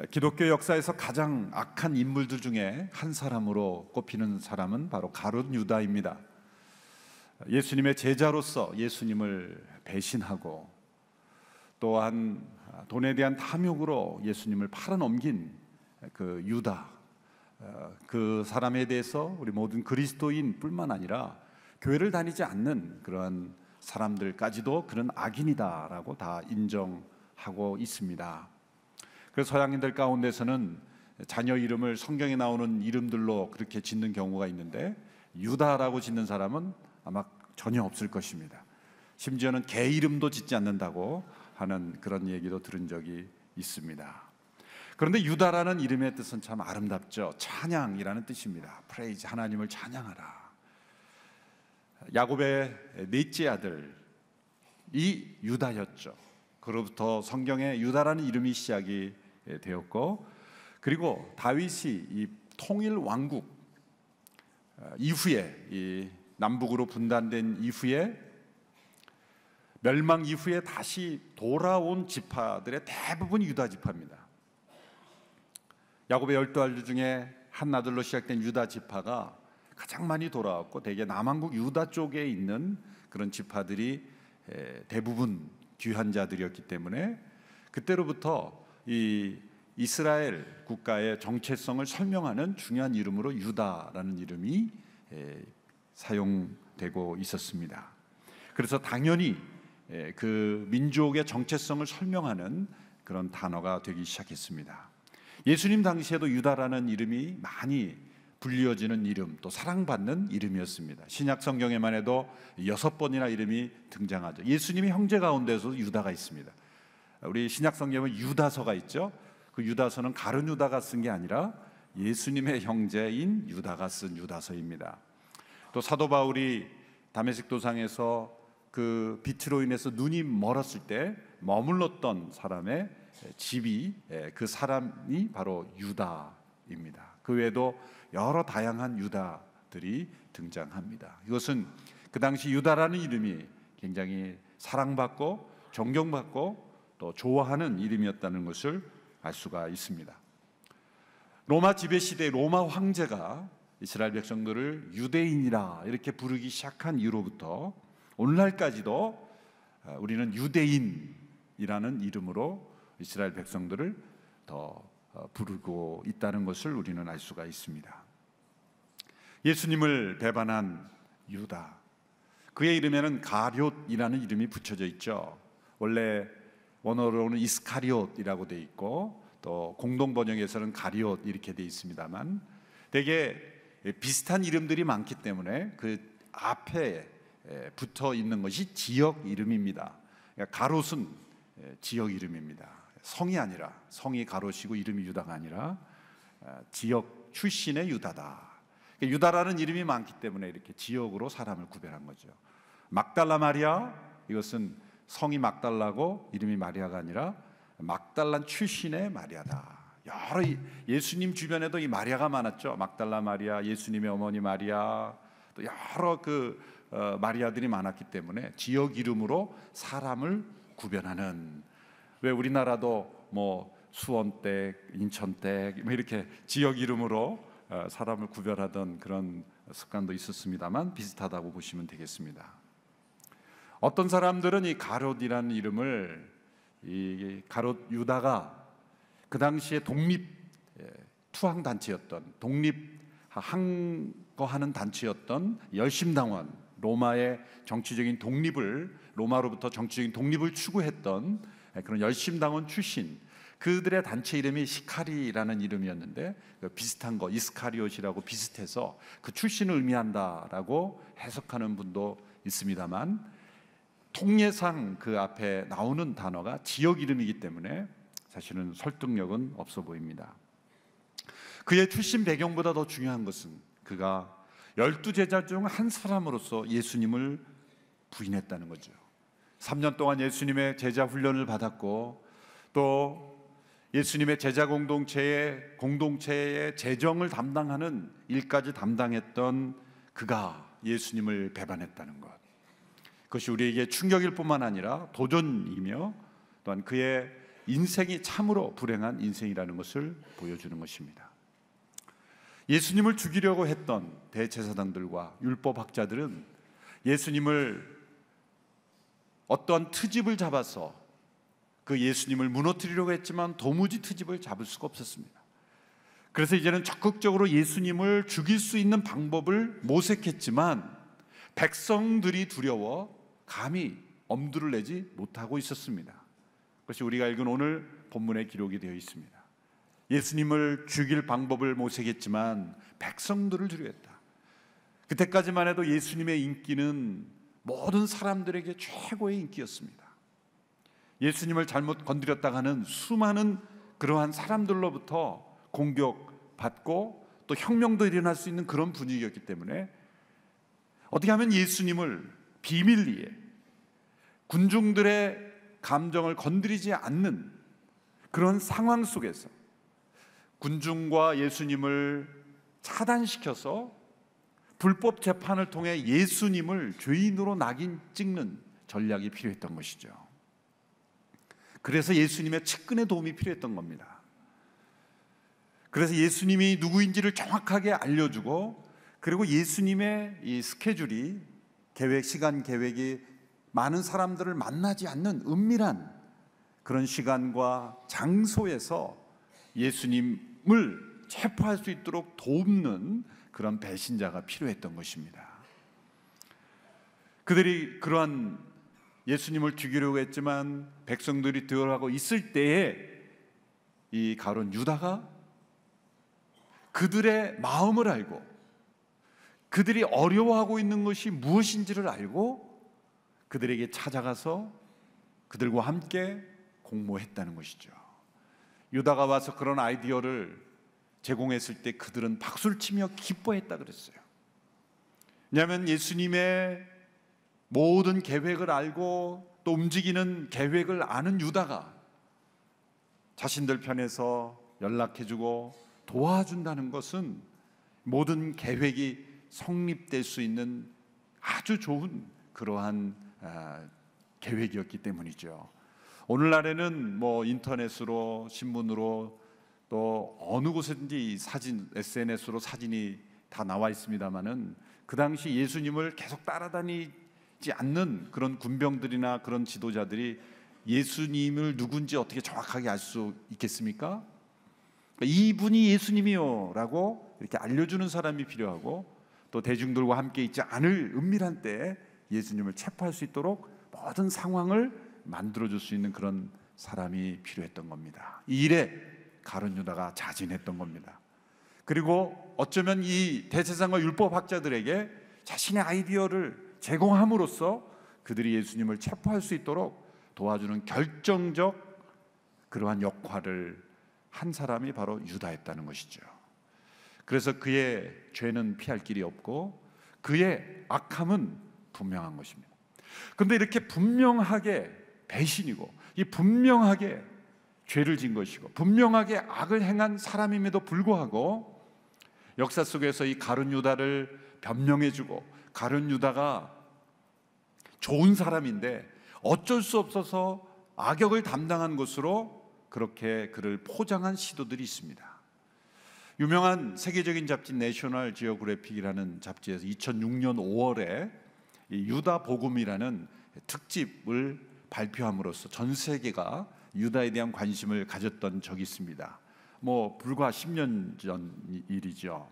기독교 역사에서 가장 악한 인물들 중에 한 사람으로 꼽히는 사람은 바로 가룟 유다입니다. 예수님의 제자로서 예수님을 배신하고 또한 돈에 대한 탐욕으로 예수님을 팔아넘긴 그 유다, 그 사람에 대해서 우리 모든 그리스도인뿐만 아니라 교회를 다니지 않는 그러한 사람들까지도 그런 악인이다라고 다 인정하고 있습니다. 그래서 서양인들 가운데서는 자녀 이름을 성경에 나오는 이름들로 그렇게 짓는 경우가 있는데, 유다라고 짓는 사람은 아마 전혀 없을 것입니다. 심지어는 개 이름도 짓지 않는다고 하는 그런 얘기도 들은 적이 있습니다. 그런데 유다라는 이름의 뜻은 참 아름답죠. 찬양이라는 뜻입니다. 프레이즈, 하나님을 찬양하라. 야곱의 넷째 아들이 유다였죠. 그로부터 성경에 유다라는 이름이 시작이 되었고, 그리고 다윗이 이 통일 왕국 이후에, 이 남북으로 분단된 이후에, 멸망 이후에 다시 돌아온 지파들의 대부분이 유다 지파입니다. 야곱의 12아들 중에 한 아들로 시작된 유다 지파가 가장 많이 돌아왔고, 대개 남한국 유다 쪽에 있는 그런 지파들이 대부분 귀한 자들이었기 때문에 그때로부터 이 이스라엘 국가의 정체성을 설명하는 중요한 이름으로 유다라는 이름이 사용되고 있었습니다. 그래서 당연히 그 민족의 정체성을 설명하는 그런 단어가 되기 시작했습니다. 예수님 당시에도 유다라는 이름이 많이 불리어지는 이름, 또 사랑받는 이름이었습니다. 신약 성경에만 해도 6번이나 이름이 등장하죠. 예수님의 형제 가운데서도 유다가 있습니다. 우리 신약 성경에 유다서가 있죠. 그 유다서는 가룟 유다가 쓴 게 아니라 예수님의 형제인 유다가 쓴 유다서입니다. 또 사도 바울이 다메섹 도상에서 그 빛으로 인해서 눈이 멀었을 때 머물렀던 사람의 집이, 그 사람이 바로 유다입니다. 그 외에도 여러 다양한 유다들이 등장합니다. 이것은 그 당시 유다라는 이름이 굉장히 사랑받고 존경받고 또 좋아하는 이름이었다는 것을 알 수가 있습니다. 로마 지배 시대 로마 황제가 이스라엘 백성들을 유대인이라 이렇게 부르기 시작한 이후로부터 오늘날까지도 우리는 유대인이라는 이름으로 이스라엘 백성들을 더 부르고 있다는 것을 우리는 알 수가 있습니다. 예수님을 배반한 유다, 그의 이름에는 가룟이라는 이름이 붙여져 있죠. 원래 원어로는 이스카리옷이라고 되어 있고 또 공동 번역에서는 가룟 이렇게 되어 있습니다만, 되게 비슷한 이름들이 많기 때문에 그 앞에 붙어 있는 것이 지역 이름입니다. 그러니까 가롯은 지역 이름입니다. 성이 아니라, 성이 가롯이고 이름이 유다가 아니라 지역 출신의 유다다. 유다라는 이름이 많기 때문에 이렇게 지역으로 사람을 구별한 거죠. 막달라 마리아, 이것은 성이 막달라고 이름이 마리아가 아니라 막달란 출신의 마리아다. 여러 예수님 주변에도 이 마리아가 많았죠. 막달라 마리아, 예수님의 어머니 마리아, 또 여러 그 마리아들이 많았기 때문에 지역 이름으로 사람을 구별하는, 왜 우리나라도 뭐 수원댁, 인천댁 이렇게 지역 이름으로 사람을 구별하던 그런 습관도 있었습니다만 비슷하다고 보시면 되겠습니다. 어떤 사람들은 이 가롯이라는 이름을, 이 가롯 유다가 그 당시에 독립 투항 단체였던, 독립 항거하는 단체였던 열심당원, 로마의 정치적인 독립을, 로마로부터 정치적인 독립을 추구했던 그런 열심당원 출신, 그들의 단체 이름이 시카리라는 이름이었는데 비슷한 거, 이스카리옷이라고 비슷해서 그 출신을 의미한다라고 해석하는 분도 있습니다만, 통례상 그 앞에 나오는 단어가 지역 이름이기 때문에 사실은 설득력은 없어 보입니다. 그의 출신 배경보다 더 중요한 것은 그가 12제자 중 한 사람으로서 예수님을 부인했다는 거죠. 3년 동안 예수님의 제자 훈련을 받았고 또 예수님의 제자 공동체의 재정을 담당하는 일까지 담당했던 그가 예수님을 배반했다는 것, 그것이 우리에게 충격일 뿐만 아니라 도전이며 또한 그의 인생이 참으로 불행한 인생이라는 것을 보여주는 것입니다. 예수님을 죽이려고 했던 대제사장들과 율법학자들은 예수님을 어떠한 트집을 잡아서 그 예수님을 무너뜨리려고 했지만 도무지 트집을 잡을 수가 없었습니다. 그래서 이제는 적극적으로 예수님을 죽일 수 있는 방법을 모색했지만 백성들이 두려워 감히 엄두를 내지 못하고 있었습니다. 그것이 우리가 읽은 오늘 본문에 기록이 되어 있습니다. 예수님을 죽일 방법을 모색했지만 백성들을 두려워했다. 그때까지만 해도 예수님의 인기는 모든 사람들에게 최고의 인기였습니다. 예수님을 잘못 건드렸다가 하는 수많은 그러한 사람들로부터 공격받고 또 혁명도 일어날 수 있는 그런 분위기였기 때문에 어떻게 하면 예수님을 비밀리에 군중들의 감정을 건드리지 않는 그런 상황 속에서 군중과 예수님을 차단시켜서 불법 재판을 통해 예수님을 죄인으로 낙인 찍는 전략이 필요했던 것이죠. 그래서 예수님의 측근의 도움이 필요했던 겁니다. 그래서 예수님이 누구인지를 정확하게 알려주고 그리고 예수님의 이 스케줄이 시간 계획이 많은 사람들을 만나지 않는 은밀한 그런 시간과 장소에서 예수님을 체포할 수 있도록 돕는 그런 배신자가 필요했던 것입니다. 그들이 그러한 예수님을 죽이려고 했지만 백성들이 두려워하고 있을 때에 이 가룟 유다가 그들의 마음을 알고 그들이 어려워하고 있는 것이 무엇인지를 알고 그들에게 찾아가서 그들과 함께 공모했다는 것이죠. 유다가 와서 그런 아이디어를 제공했을 때 그들은 박수를 치며 기뻐했다 그랬어요. 왜냐하면 예수님의 모든 계획을 알고 또 움직이는 계획을 아는 유다가 자신들 편에서 연락해주고 도와준다는 것은 모든 계획이 성립될 수 있는 아주 좋은 그러한 계획이었기 때문이죠. 오늘날에는 뭐 인터넷으로 신문으로 또 어느 곳에든지 사진, SNS로 사진이 다 나와 있습니다만은 그 당시 예수님을 계속 따라다니지 않는 그런 군병들이나 그런 지도자들이 예수님을 누군지 어떻게 정확하게 알 수 있겠습니까? 이분이 예수님이요 라고 이렇게 알려주는 사람이 필요하고 또 대중들과 함께 있지 않을 은밀한 때에 예수님을 체포할 수 있도록 모든 상황을 만들어줄 수 있는 그런 사람이 필요했던 겁니다. 이 일에 가룟 유다가 자진했던 겁니다. 그리고 어쩌면 이 대제사장과 율법학자들에게 자신의 아이디어를 제공함으로써 그들이 예수님을 체포할 수 있도록 도와주는 결정적 그러한 역할을 한 사람이 바로 유다였다는 것이죠. 그래서 그의 죄는 피할 길이 없고 그의 악함은 분명한 것입니다. 그런데 이렇게 분명하게 배신이고 이 분명하게 죄를 진 것이고 분명하게 악을 행한 사람임에도 불구하고 역사 속에서 이 가룟 유다를 변명해주고 가룟 유다가 좋은 사람인데 어쩔 수 없어서 악역을 담당한 것으로 그렇게 그를 포장한 시도들이 있습니다. 유명한 세계적인 잡지 내셔널 지오그래픽이라는 잡지에서 2006년 5월에 이 유다 복음이라는 특집을 발표함으로써 전 세계가 유다에 대한 관심을 가졌던 적이 있습니다. 뭐 불과 10년 전 일이죠.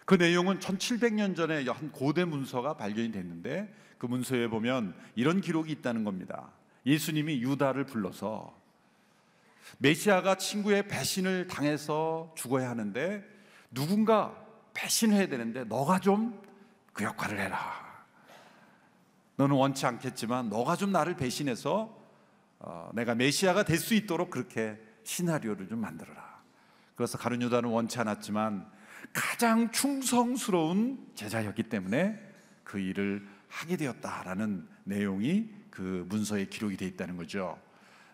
그 내용은 1700년 전에 한 고대 문서가 발견이 됐는데 그 문서에 보면 이런 기록이 있다는 겁니다. 예수님이 유다를 불러서 메시아가 친구의 배신을 당해서 죽어야 하는데 누군가 배신해야 되는데 너가 좀 그 역할을 해라. 너는 원치 않겠지만 너가 좀 나를 배신해서 내가 메시아가 될 수 있도록 그렇게 시나리오를 좀 만들어라. 그래서 가룟 유다는 원치 않았지만 가장 충성스러운 제자였기 때문에 그 일을 하게 되었다라는 내용이 그 문서에 기록이 되어 있다는 거죠.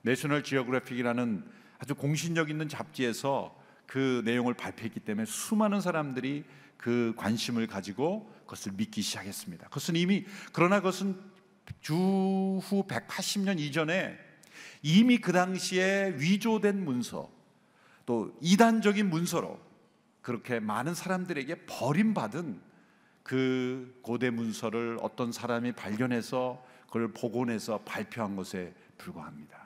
내셔널 지오그래픽이라는 아주 공신력 있는 잡지에서 그 내용을 발표했기 때문에 수많은 사람들이 그 관심을 가지고 그것을 믿기 시작했습니다. 그것은 이미 그러나 그것은 주후 180년 이전에 이미 그 당시에 위조된 문서, 또 이단적인 문서로 그렇게 많은 사람들에게 버림받은 그 고대 문서를 어떤 사람이 발견해서 그걸 복원해서 발표한 것에 불과합니다.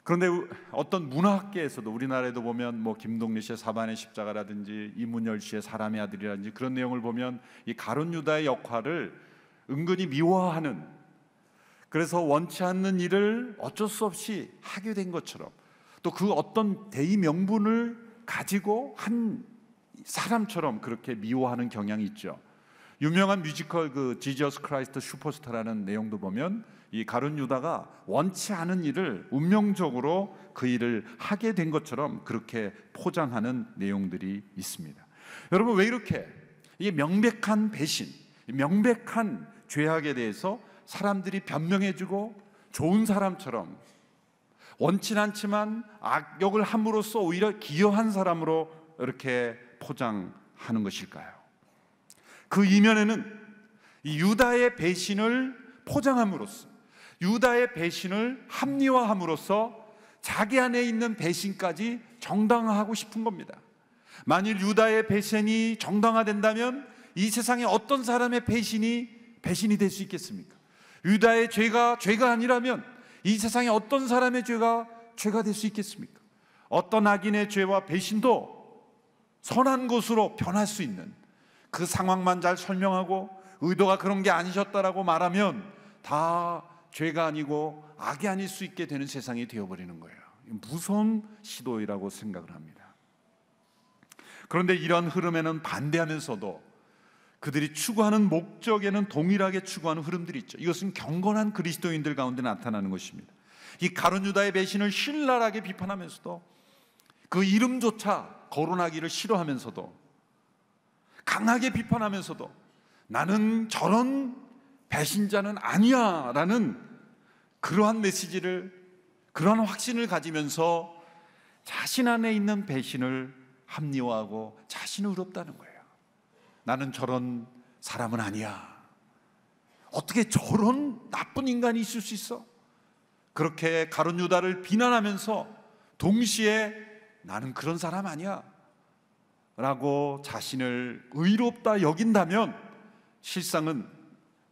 그런데 어떤 문화학계에서도, 우리나라에도 보면 뭐 김동리 씨의 사반의 십자가라든지 이문열 씨의 사람의 아들이라든지 그런 내용을 보면 이 가룟 유다의 역할을 은근히 미워하는, 그래서 원치 않는 일을 어쩔 수 없이 하게 된 것처럼, 또 그 어떤 대의 명분을 가지고 한 사람처럼 그렇게 미워하는 경향이 있죠. 유명한 뮤지컬 그 지저스 크라이스트 슈퍼스타라는 내용도 보면 이 가룟 유다가 원치 않은 일을 운명적으로 그 일을 하게 된 것처럼 그렇게 포장하는 내용들이 있습니다. 여러분, 왜 이렇게 이 명백한 배신, 명백한 죄악에 대해서 사람들이 변명해주고 좋은 사람처럼, 원치 않지만 악역을 함으로써 오히려 기여한 사람으로 이렇게 포장하는 것일까요? 그 이면에는 이 유다의 배신을 포장함으로써, 유다의 배신을 합리화함으로써 자기 안에 있는 배신까지 정당화하고 싶은 겁니다. 만일 유다의 배신이 정당화된다면 이 세상에 어떤 사람의 배신이 될 수 있겠습니까? 유다의 죄가 아니라면 이 세상에 어떤 사람의 죄가 될 수 있겠습니까? 어떤 악인의 죄와 배신도 선한 것으로 변할 수 있는, 그 상황만 잘 설명하고 의도가 그런 게 아니셨다라고 말하면 다 죄가 아니고 악이 아닐 수 있게 되는 세상이 되어버리는 거예요. 무서운 시도이라고 생각을 합니다. 그런데 이런 흐름에는 반대하면서도 그들이 추구하는 목적에는 동일하게 추구하는 흐름들이 있죠. 이것은 경건한 그리스도인들 가운데 나타나는 것입니다. 이 가룟 유다의 배신을 신랄하게 비판하면서도, 그 이름조차 거론하기를 싫어하면서도, 강하게 비판하면서도 나는 저런 배신자는 아니야 라는 그러한 메시지를, 그러한 확신을 가지면서 자신 안에 있는 배신을 합리화하고 자신을 의롭다는 거예요. 나는 저런 사람은 아니야. 어떻게 저런 나쁜 인간이 있을 수 있어? 그렇게 가룟 유다를 비난하면서 동시에 나는 그런 사람 아니야 라고 자신을 의롭다 여긴다면 실상은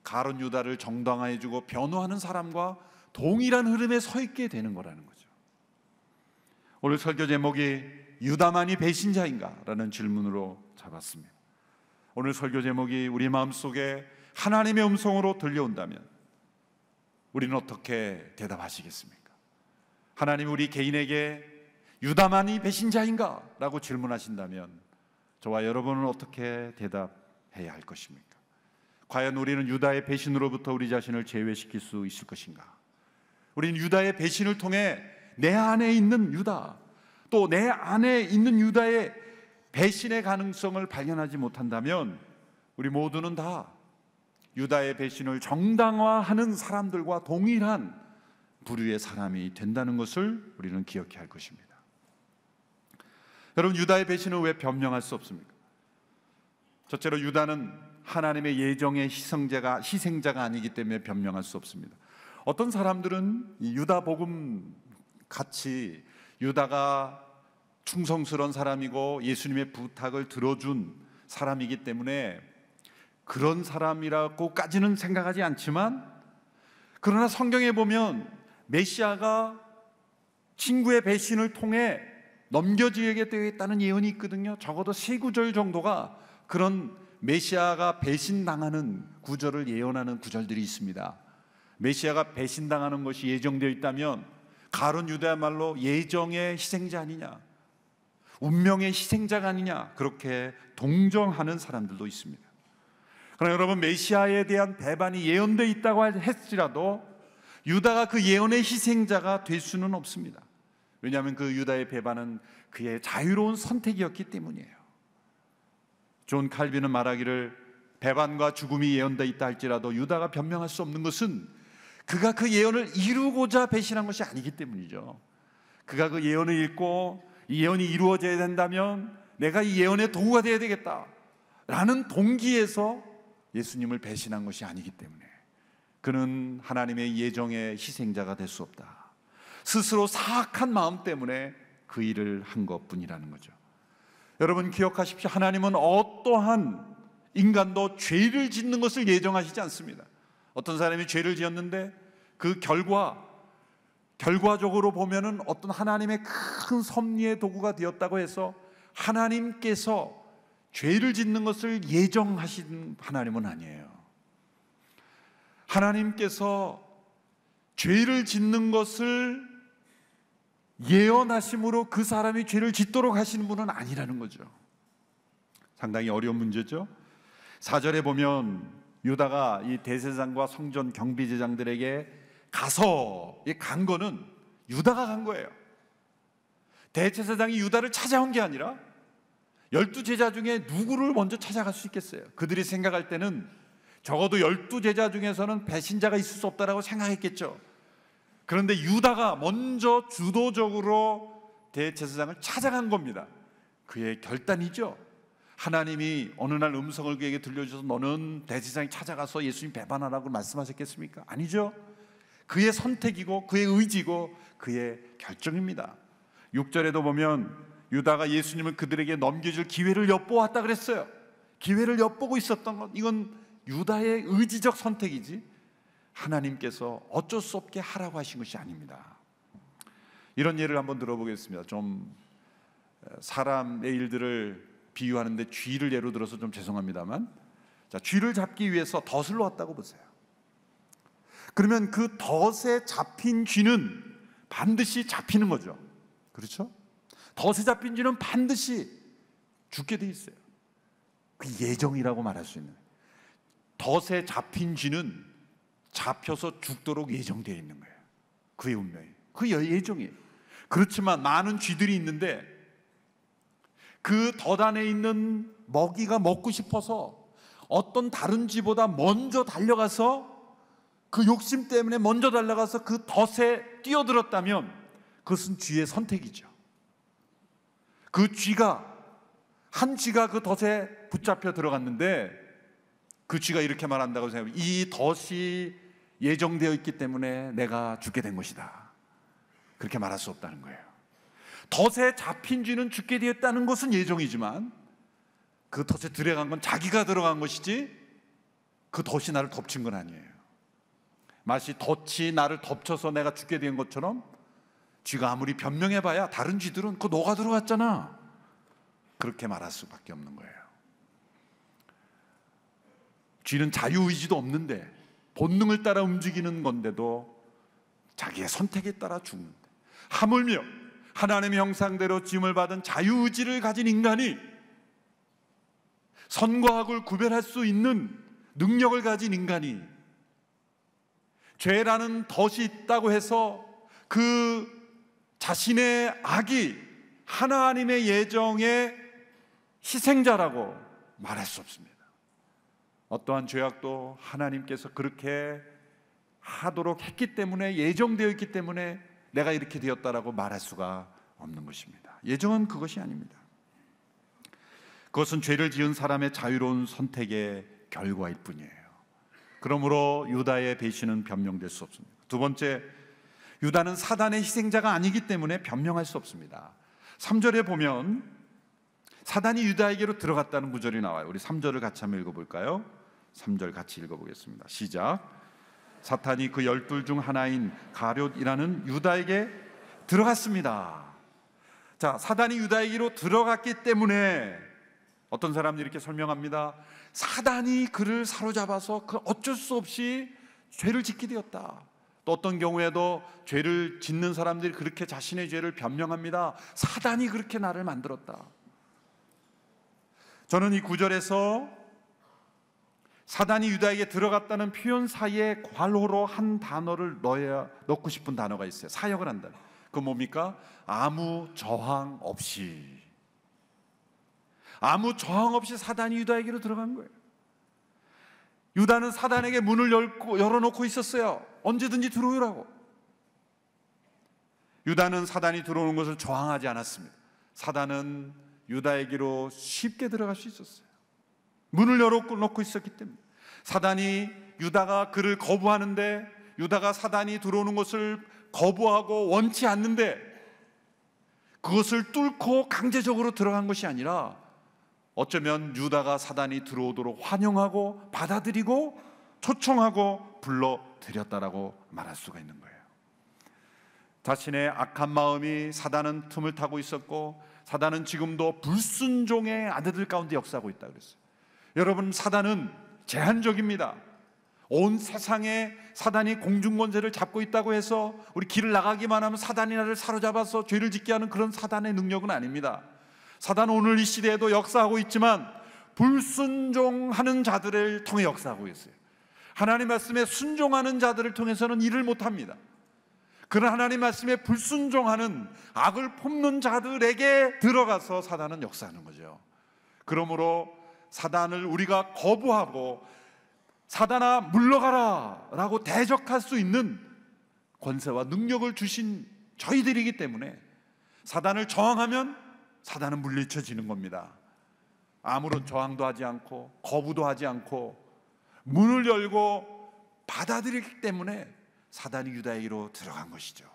가룟 유다를 정당화해주고 변호하는 사람과 동일한 흐름에 서 있게 되는 거라는 거죠. 오늘 설교 제목이 유다만이 배신자인가? 라는 질문으로 잡았습니다. 오늘 설교 제목이 우리 마음속에 하나님의 음성으로 들려온다면 우리는 어떻게 대답하시겠습니까? 하나님, 우리 개인에게 유다만이 배신자인가? 라고 질문하신다면 저와 여러분은 어떻게 대답해야 할 것입니까? 과연 우리는 유다의 배신으로부터 우리 자신을 제외시킬 수 있을 것인가? 우리는 유다의 배신을 통해 내 안에 있는 유다, 또 내 안에 있는 유다의 배신의 가능성을 발견하지 못한다면 우리 모두는 다 유다의 배신을 정당화하는 사람들과 동일한 부류의 사람이 된다는 것을 우리는 기억해야 할 것입니다. 여러분, 유다의 배신을 왜 변명할 수 없습니까? 첫째로 유다는 하나님의 예정의 희생자가 아니기 때문에 변명할 수 없습니다. 어떤 사람들은 이 유다 복음 같이 유다가 충성스러운 사람이고 예수님의 부탁을 들어준 사람이기 때문에 그런 사람이라고까지는 생각하지 않지만, 그러나 성경에 보면 메시아가 친구의 배신을 통해 넘겨지게 되겠다는 예언이 있거든요. 적어도 3구절 정도가 그런 메시아가 배신당하는 구절을 예언하는 구절들이 있습니다. 메시아가 배신당하는 것이 예정되어 있다면 가룟 유다야말로 예정의 희생자 아니냐, 운명의 희생자가 아니냐, 그렇게 동정하는 사람들도 있습니다. 그러나 여러분, 메시아에 대한 배반이 예언되어 있다고 할지라도 유다가 그 예언의 희생자가 될 수는 없습니다. 왜냐하면 그 유다의 배반은 그의 자유로운 선택이었기 때문이에요. 존 칼빈은 말하기를, 배반과 죽음이 예언되어 있다 할지라도 유다가 변명할 수 없는 것은 그가 그 예언을 이루고자 배신한 것이 아니기 때문이죠. 그가 그 예언을 읽고 이 예언이 이루어져야 된다면 내가 이 예언의 도구가 되어야 되겠다 라는 동기에서 예수님을 배신한 것이 아니기 때문에 그는 하나님의 예정의 희생자가 될 수 없다. 스스로 사악한 마음 때문에 그 일을 한 것뿐이라는 거죠. 여러분 기억하십시오. 하나님은 어떠한 인간도 죄를 짓는 것을 예정하시지 않습니다. 어떤 사람이 죄를 지었는데 그 결과적으로 보면은 어떤 하나님의 큰 섭리의 도구가 되었다고 해서 하나님께서 죄를 짓는 것을 예정하신 하나님은 아니에요. 하나님께서 죄를 짓는 것을 예언하심으로 그 사람이 죄를 짓도록 하시는 분은 아니라는 거죠. 상당히 어려운 문제죠. 4절에 보면 유다가 이 대제사장과 성전 경비제장들에게 가서 간 거는 유다가 간 거예요. 대제사장이 유다를 찾아온 게 아니라 12제자 중에 누구를 먼저 찾아갈 수 있겠어요? 그들이 생각할 때는 적어도 12제자 중에서는 배신자가 있을 수 없다라고 생각했겠죠. 그런데 유다가 먼저 주도적으로 대제사장을 찾아간 겁니다. 그의 결단이죠. 하나님이 어느 날 음성을 그에게 들려주셔서 너는 대제사장이 찾아가서 예수님 배반하라고 말씀하셨겠습니까? 아니죠. 그의 선택이고 그의 의지고 그의 결정입니다. 6절에도 보면 유다가 예수님을 그들에게 넘겨줄 기회를 엿보았다 그랬어요. 기회를 엿보고 있었던 것, 이건 유다의 의지적 선택이지 하나님께서 어쩔 수 없게 하라고 하신 것이 아닙니다. 이런 예를 한번 들어보겠습니다. 좀 사람의 일들을 비유하는데 쥐를 예로 들어서 좀 죄송합니다만, 자, 쥐를 잡기 위해서 덫을 놓았다고 보세요. 그러면 그 덫에 잡힌 쥐는 반드시 잡히는 거죠. 그렇죠? 덫에 잡힌 쥐는 반드시 죽게 돼 있어요. 그 예정이라고 말할 수 있는 거예요. 덫에 잡힌 쥐는 잡혀서 죽도록 예정되어 있는 거예요. 그의 운명이, 그 예정이에요. 그렇지만 많은 쥐들이 있는데 그 덫 안에 있는 먹이가 먹고 싶어서 어떤 다른 쥐보다 먼저 달려가서 그 욕심 때문에 먼저 달려가서 그 덫에 뛰어들었다면 그것은 쥐의 선택이죠. 그 쥐가 한 쥐가 그 덫에 붙잡혀 들어갔는데 그 쥐가 이렇게 말한다고 생각해요. 이 덫이 예정되어 있기 때문에 내가 죽게 된 것이다. 그렇게 말할 수 없다는 거예요. 덫에 잡힌 쥐는 죽게 되었다는 것은 예정이지만 그 덫에 들어간 건 자기가 들어간 것이지 그 덫이 나를 덮친 건 아니에요. 마치 덫이 나를 덮쳐서 내가 죽게 된 것처럼 쥐가 아무리 변명해봐야 다른 쥐들은 그거 너가 들어갔잖아, 그렇게 말할 수밖에 없는 거예요. 쥐는 자유의지도 없는데 본능을 따라 움직이는 건데도 자기의 선택에 따라 죽는데, 하물며 하나님의 형상대로 지음을 받은 자유의지를 가진 인간이, 선과 악을 구별할 수 있는 능력을 가진 인간이 죄라는 덫이 있다고 해서 그 자신의 악이 하나님의 예정의 희생자라고 말할 수 없습니다. 어떠한 죄악도 하나님께서 그렇게 하도록 했기 때문에, 예정되어 있기 때문에 내가 이렇게 되었다라고 말할 수가 없는 것입니다. 예정은 그것이 아닙니다. 그것은 죄를 지은 사람의 자유로운 선택의 결과일 뿐이에요. 그러므로 유다의 배신은 변명될 수 없습니다. 두 번째, 유다는 사단의 희생자가 아니기 때문에 변명할 수 없습니다. 3절에 보면 사단이 유다에게로 들어갔다는 구절이 나와요. 우리 3절을 같이 한번 읽어볼까요? 3절 같이 읽어보겠습니다. 시작. 사탄이 그 12 중 하나인 가룟이라는 유다에게 들어갔습니다. 자, 사단이 유다에게로 들어갔기 때문에 어떤 사람들이 이렇게 설명합니다. 사단이 그를 사로잡아서 그 어쩔 수 없이 죄를 짓게 되었다. 또 어떤 경우에도 죄를 짓는 사람들이 그렇게 자신의 죄를 변명합니다. 사단이 그렇게 나를 만들었다. 저는 이 구절에서 사단이 유다에게 들어갔다는 표현 사이에 괄호로 한 단어를 넣고 싶은 단어가 있어요. 사역을 한다. 그건 뭡니까? 아무 저항 없이. 아무 저항 없이 사단이 유다에게로 들어간 거예요. 유다는 사단에게 문을 열어놓고 있었어요. 언제든지 들어오라고. 유다는 사단이 들어오는 것을 저항하지 않았습니다. 사단은 유다에게로 쉽게 들어갈 수 있었어요. 문을 열어놓고 있었기 때문에. 사단이 유다가 그를 거부하는데, 유다가 사단이 들어오는 것을 거부하고 원치 않는데 그것을 뚫고 강제적으로 들어간 것이 아니라 어쩌면 유다가 사단이 들어오도록 환영하고 받아들이고 초청하고 불러들였다라고 말할 수가 있는 거예요. 자신의 악한 마음이 사단은 틈을 타고 있었고, 사단은 지금도 불순종의 아들들 가운데 역사하고 있다 그랬어요. 여러분, 사단은 제한적입니다. 온 세상에 사단이 공중권세를 잡고 있다고 해서 우리 길을 나가기만 하면 사단이 나를 사로잡아서 죄를 짓게 하는 그런 사단의 능력은 아닙니다. 사단은 오늘 이 시대에도 역사하고 있지만 불순종하는 자들을 통해 역사하고 있어요. 하나님 말씀에 순종하는 자들을 통해서는 일을 못합니다. 그런 하나님 말씀에 불순종하는 악을 품는 자들에게 들어가서 사단은 역사하는 거죠. 그러므로 사단을 우리가 거부하고 사단아 물러가라 라고 대적할 수 있는 권세와 능력을 주신 저희들이기 때문에 사단을 저항하면 사단은 물리쳐지는 겁니다. 아무런 저항도 하지 않고 거부도 하지 않고 문을 열고 받아들이기 때문에 사단이 유다에게로 들어간 것이죠.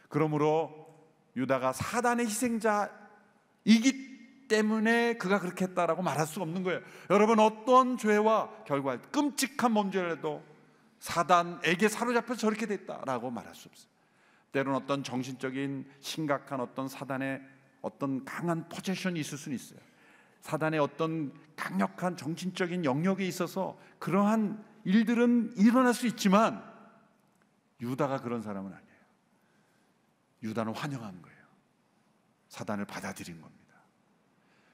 그러므로 유다가 사단의 희생자이기 때문에 그가 그렇게 했다라고 말할 수 없는 거예요. 여러분, 어떤 죄와 결과 끔찍한 범죄라도 사단에게 사로잡혀서 저렇게 됐다라고 말할 수 없어요. 때로는 어떤 정신적인 심각한 어떤 사단의 어떤 강한 포지션이 있을 수는 있어요. 사단의 어떤 강력한 정신적인 영역에 있어서 그러한 일들은 일어날 수 있지만 유다가 그런 사람은 아니에요. 유다는 환영한 거예요. 사단을 받아들인 겁니다.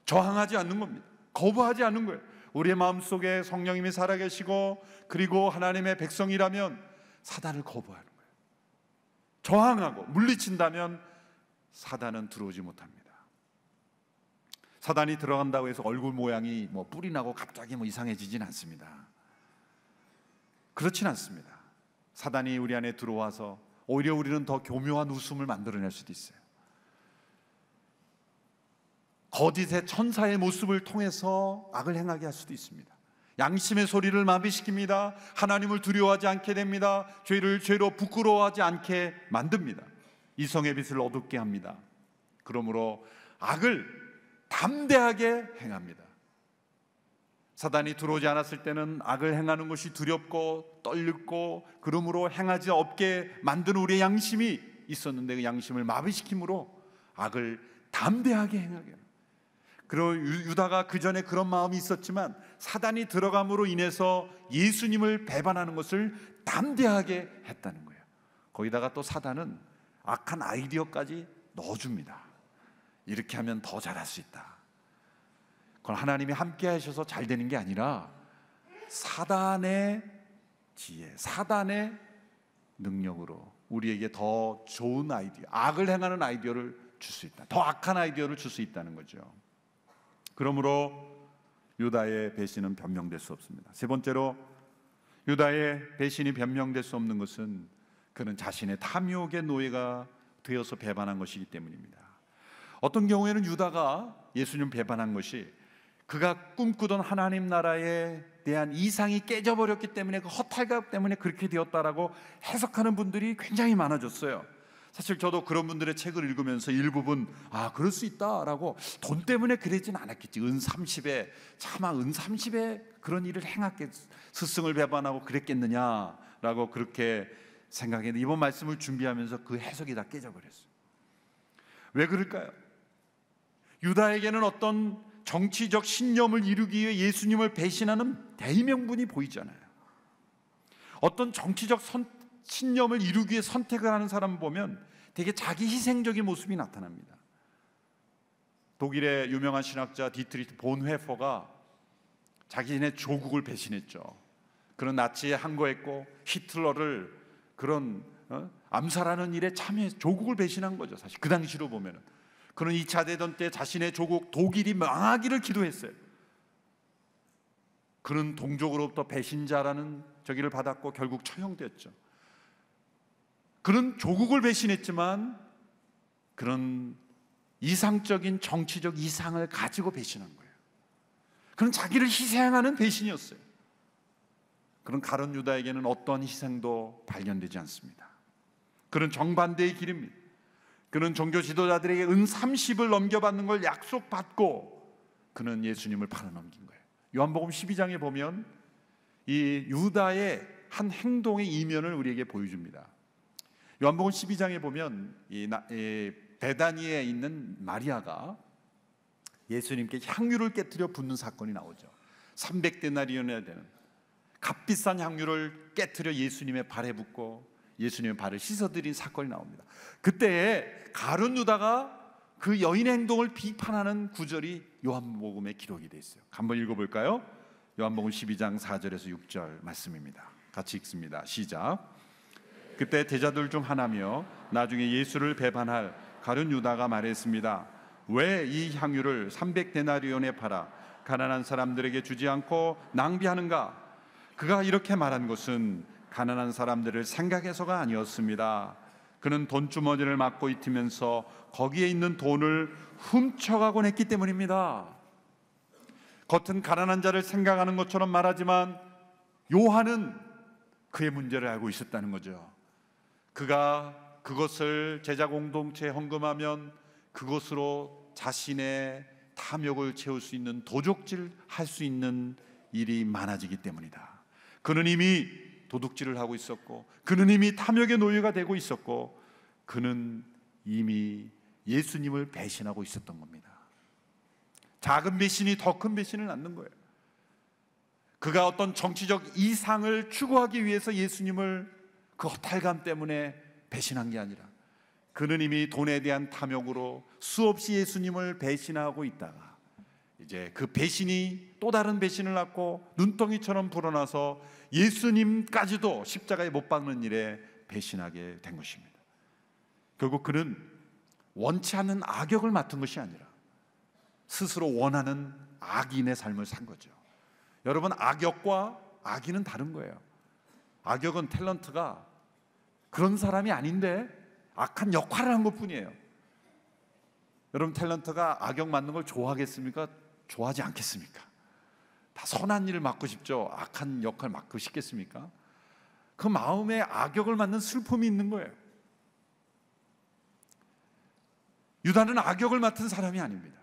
저항하지 않는 겁니다. 거부하지 않는 거예요. 우리의 마음속에 성령님이 살아계시고 그리고 하나님의 백성이라면 사단을 거부하는 거예요. 저항하고 물리친다면 사단은 들어오지 못합니다. 사단이 들어간다고 해서 얼굴 모양이 뿔이 나고 갑자기 이상해지진 않습니다. 그렇진 않습니다. 사단이 우리 안에 들어와서 오히려 우리는 더 교묘한 웃음을 만들어낼 수도 있어요. 거짓의 천사의 모습을 통해서 악을 행하게 할 수도 있습니다. 양심의 소리를 마비시킵니다. 하나님을 두려워하지 않게 됩니다. 죄를 죄로 부끄러워하지 않게 만듭니다. 이성의 빛을 어둡게 합니다. 그러므로 악을 담대하게 행합니다. 사단이 들어오지 않았을 때는 악을 행하는 것이 두렵고 떨리고 그러므로 행하지 없게 만드는 우리의 양심이 있었는데 그 양심을 마비시킴으로 악을 담대하게 행하게 합니다. 그리고 유다가 그 전에 그런 마음이 있었지만 사단이 들어감으로 인해서 예수님을 배반하는 것을 담대하게 했다는 거예요. 거기다가 또 사단은 악한 아이디어까지 넣어줍니다. 이렇게 하면 더 잘할 수 있다. 그건 하나님이 함께 하셔서 잘 되는 게 아니라 사단의 지혜, 사단의 능력으로 우리에게 더 좋은 아이디어, 악을 행하는 아이디어를 줄 수 있다. 더 악한 아이디어를 줄 수 있다는 거죠. 그러므로 유다의 배신은 변명될 수 없습니다. 세 번째로 유다의 배신이 변명될 수 없는 것은 그는 자신의 탐욕의 노예가 되어서 배반한 것이기 때문입니다. 어떤 경우에는 유다가 예수님 배반한 것이 그가 꿈꾸던 하나님 나라에 대한 이상이 깨져버렸기 때문에 그 허탈감 때문에 그렇게 되었다라고 해석하는 분들이 굉장히 많아졌어요. 사실 저도 그런 분들의 책을 읽으면서 일부분 그럴 수 있다라고, 돈 때문에 그러진 않았겠지, 은 30에 차마 은 30에 그런 일을 행했겠, 스승을 배반하고 그랬겠느냐라고 그렇게 생각했는데 이번 말씀을 준비하면서 그 해석이 다 깨져버렸어요. 왜 그럴까요? 유다에게는 어떤 정치적 신념을 이루기 위해 예수님을 배신하는 대의명분이 보이잖아요. 어떤 정치적 신념을 이루기 위해 선택을 하는 사람 보면 되게 자기 희생적인 모습이 나타납니다. 독일의 유명한 신학자 디트리히 본회퍼가 자기네 조국을 배신했죠. 그런 나치에 항거했고 히틀러를 그런 암살하는 일에 참여해서 조국을 배신한 거죠. 사실 그 당시로 보면은 그는 2차 대전 때 자신의 조국 독일이 망하기를 기도했어요. 그는 동족으로부터 배신자라는 저기를 받았고 결국 처형되었죠. 그는 조국을 배신했지만 그런 이상적인 정치적 이상을 가지고 배신한 거예요. 그는 자기를 희생하는 배신이었어요. 그런 가룟 유다에게는 어떤 희생도 발견되지 않습니다. 그는 정반대의 길입니다. 그는 종교 지도자들에게 은 30을 넘겨받는 걸 약속받고 그는 예수님을 팔아넘긴 거예요. 요한복음 12장에 보면 이 유다의 한 행동의 이면을 우리에게 보여줍니다. 요한복음 12장에 보면 이 베다니에 있는 마리아가 예수님께 향유를 깨뜨려 붓는 사건이 나오죠. 300데나리온이나 되는 값비싼 향유를 깨뜨려 예수님의 발에 붓고 예수님의 발을 씻어드린 사건이 나옵니다. 그때 가룟 유다가 그 여인의 행동을 비판하는 구절이 요한복음에 기록이 되어 있어요. 한번 읽어볼까요? 요한복음 12장 4절에서 6절 말씀입니다. 같이 읽습니다. 시작. 그때 제자들 중 하나며 나중에 예수를 배반할 가룟 유다가 말했습니다. 왜 이 향유를 300데나리온에 팔아 가난한 사람들에게 주지 않고 낭비하는가? 그가 이렇게 말한 것은 가난한 사람들을 생각해서가 아니었습니다. 그는 돈주머니를 막고 있으면서 거기에 있는 돈을 훔쳐가곤 했기 때문입니다. 겉은 가난한 자를 생각하는 것처럼 말하지만 요한은 그의 문제를 알고 있었다는 거죠. 그가 그것을 제자 공동체에 헌금하면 그것으로 자신의 탐욕을 채울 수 있는 도적질 할 수 있는 일이 많아지기 때문이다. 그는 이미 도둑질을 하고 있었고 그는 이미 탐욕의 노예가 되고 있었고 그는 이미 예수님을 배신하고 있었던 겁니다. 작은 배신이 더 큰 배신을 낳는 거예요. 그가 어떤 정치적 이상을 추구하기 위해서 예수님을 그 허탈감 때문에 배신한 게 아니라 그는 이미 돈에 대한 탐욕으로 수없이 예수님을 배신하고 있다가 이제 그 배신이 또 다른 배신을 낳고 눈덩이처럼 불어나서 예수님까지도 십자가에 못 박는 일에 배신하게 된 것입니다. 결국 그는 원치 않는 악역을 맡은 것이 아니라 스스로 원하는 악인의 삶을 산 거죠. 여러분, 악역과 악인은 다른 거예요. 악역은 탤런트가 그런 사람이 아닌데 악한 역할을 한 것뿐이에요. 여러분, 탤런트가 악역 맡는 걸 좋아하겠습니까? 좋아하지 않겠습니까? 다 선한 일을 맡고 싶죠. 악한 역할 맡고 싶겠습니까? 그 마음에 악역을 맡는 슬픔이 있는 거예요. 유다는 악역을 맡은 사람이 아닙니다.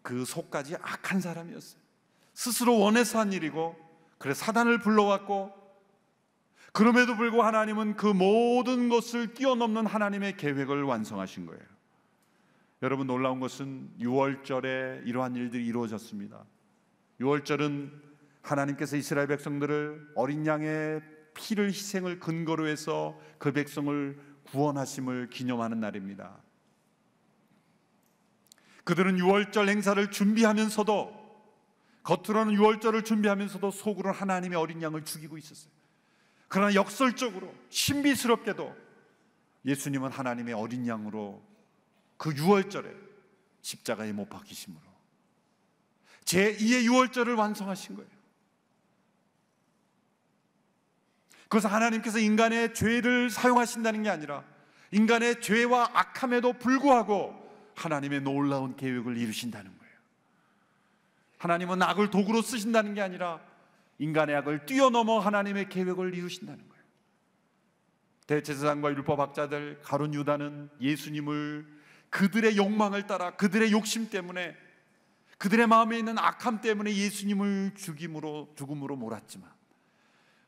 그 속까지 악한 사람이었어요. 스스로 원해서 한 일이고 그래서 사단을 불러왔고 그럼에도 불구하고 하나님은 그 모든 것을 뛰어넘는 하나님의 계획을 완성하신 거예요. 여러분, 놀라운 것은 6월절에 이러한 일들이 이루어졌습니다. 6월절은 하나님께서 이스라엘 백성들을 어린 양의 피를 희생을 근거로 해서 그 백성을 구원하심을 기념하는 날입니다. 그들은 6월절 행사를 준비하면서도 겉으로는 6월절을 준비하면서도 속으로는 하나님의 어린 양을 죽이고 있었어요. 그러나 역설적으로 신비스럽게도 예수님은 하나님의 어린 양으로 그 6월절에 십자가에 못 박히심으로 제2의 6월절을 완성하신 거예요. 그래서 하나님께서 인간의 죄를 사용하신다는 게 아니라 인간의 죄와 악함에도 불구하고 하나님의 놀라운 계획을 이루신다는 거예요. 하나님은 악을 도구로 쓰신다는 게 아니라 인간의 악을 뛰어넘어 하나님의 계획을 이루신다는 거예요. 대제사장과 율법학자들 가룟 유다는 예수님을 그들의 욕망을 따라 그들의 욕심 때문에 그들의 마음에 있는 악함 때문에 예수님을 죽음으로 몰았지만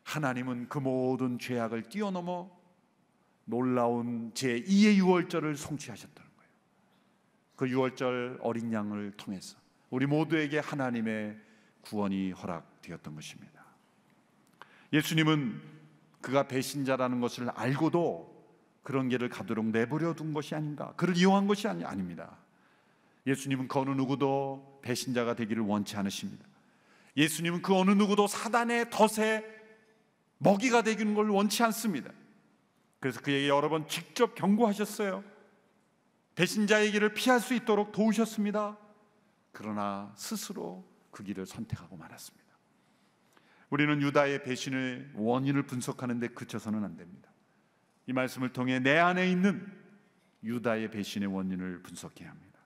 하나님은 그 모든 죄악을 뛰어넘어 놀라운 제2의 유월절을 성취하셨다는 거예요. 그 유월절 어린 양을 통해서 우리 모두에게 하나님의 구원이 허락되었던 것입니다. 예수님은 그가 배신자라는 것을 알고도 그런 길을 가도록 내버려 둔 것이 아닌가, 그를 이용한 것이 아닙니다. 예수님은 그 어느 누구도 배신자가 되기를 원치 않으십니다. 예수님은 그 어느 누구도 사단의 덫에 먹이가 되기는 걸 원치 않습니다. 그래서 그에게 여러 번 직접 경고하셨어요. 배신자의 길을 피할 수 있도록 도우셨습니다. 그러나 스스로 그 길을 선택하고 말았습니다. 우리는 유다의 배신의 원인을 분석하는 데 그쳐서는 안 됩니다. 이 말씀을 통해 내 안에 있는 유다의 배신의 원인을 분석해야 합니다.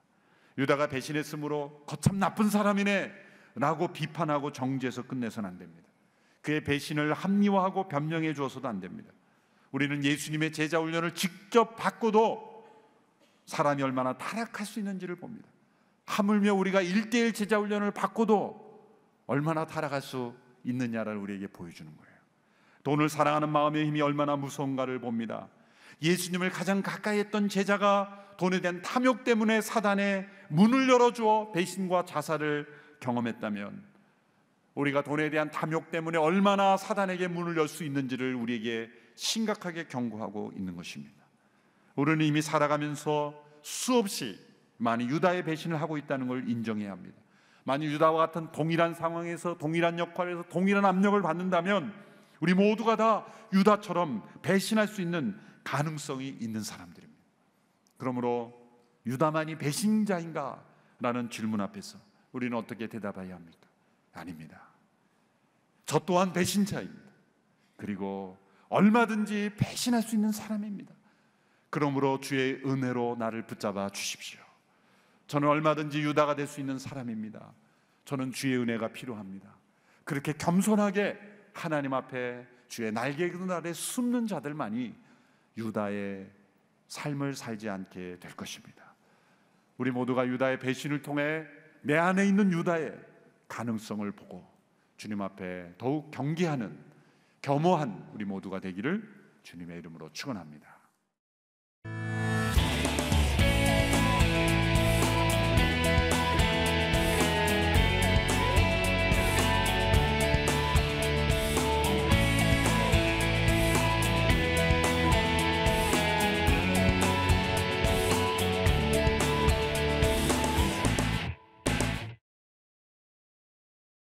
유다가 배신했으므로 거참 나쁜 사람이네 라고 비판하고 정죄해서 끝내서는 안 됩니다. 그의 배신을 합리화하고 변명해 주어서도 안 됩니다. 우리는 예수님의 제자 훈련을 직접 받고도 사람이 얼마나 타락할 수 있는지를 봅니다. 하물며 우리가 1:1 제자 훈련을 받고도 얼마나 타락할 수 있느냐를 우리에게 보여주는 거예요. 돈을 사랑하는 마음의 힘이 얼마나 무서운가를 봅니다. 예수님을 가장 가까이 했던 제자가 돈에 대한 탐욕 때문에 사단의 문을 열어주어 배신과 자살을 경험했다면, 우리가 돈에 대한 탐욕 때문에 얼마나 사단에게 문을 열 수 있는지를 우리에게 심각하게 경고하고 있는 것입니다. 우리는 이미 살아가면서 수없이 많이 유다의 배신을 하고 있다는 걸 인정해야 합니다. 만약 유다와 같은 동일한 상황에서 동일한 역할에서 동일한 압력을 받는다면 우리 모두가 다 유다처럼 배신할 수 있는 가능성이 있는 사람들입니다. 그러므로 유다만이 배신자인가? 라는 질문 앞에서 우리는 어떻게 대답해야 합니까? 아닙니다. 저 또한 배신자입니다. 그리고 얼마든지 배신할 수 있는 사람입니다. 그러므로 주의 은혜로 나를 붙잡아 주십시오. 저는 얼마든지 유다가 될 수 있는 사람입니다. 저는 주의 은혜가 필요합니다. 그렇게 겸손하게 하나님 앞에 주의 날개 그늘 아래 숨는 자들만이 유다의 삶을 살지 않게 될 것입니다. 우리 모두가 유다의 배신을 통해 내 안에 있는 유다의 가능성을 보고 주님 앞에 더욱 경계하는 겸허한 우리 모두가 되기를 주님의 이름으로 축원합니다.